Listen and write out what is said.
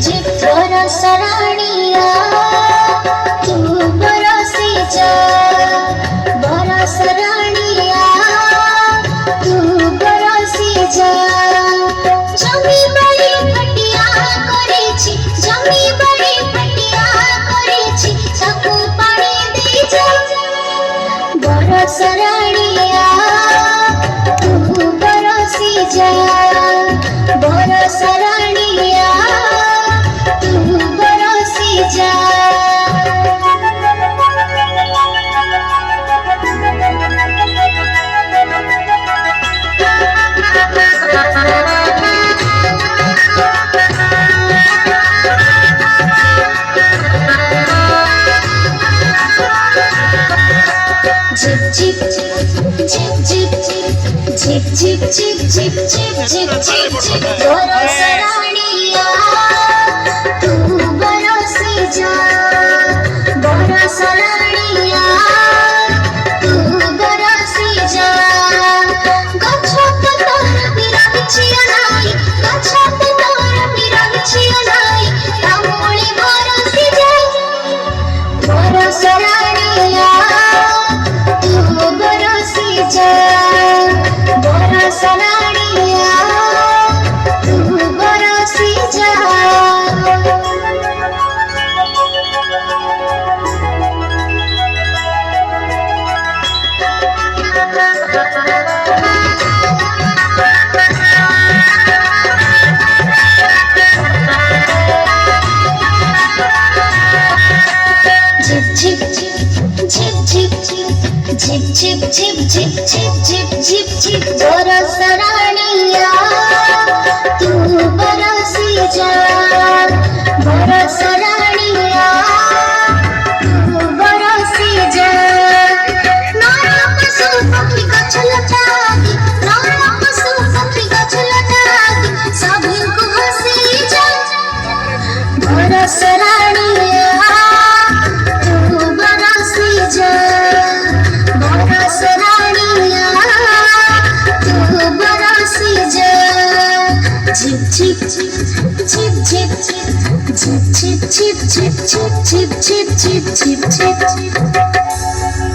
zip बरसराणिया तू बरसी जा बरसराणिया तू बरसी जा जमी बड़ी फटिया करेछि जमी बड़ी फटिया करेछि ताकू पानी दे जा बरसराणिया तू बरसी जा बरसराणिया तू बरसी जा झिप झिप झिप झिप झिप झिप झिप झिप झिप झिप झिप बरसराणिया तू बरसी जा बरसराणिया तू बरसी जा गछत तोर बिरहचिया नाई गछत तोर बिरहचिया नाई तामुली बरसी जा बरसराणिया तू बरसी जा बरसराणिया तू बरसी जा झिप झिप झिप झिप झिप झिप झिप झिप झिप झिप झिप झिप बरसराणिया तू बरसी जा बरसराणिया तू बरसी जा नारा पशु पक्षी गछ लतागी नारा पशु पक्षी गछ लतागी सभी को हंसी जा बरसराणिया तू बरसी जा बरसराणिया तू बरसी जा झिप झिप झिप झिप झिप झिप झिप झिप झिप झिप झिप झिप झिप झिप झिप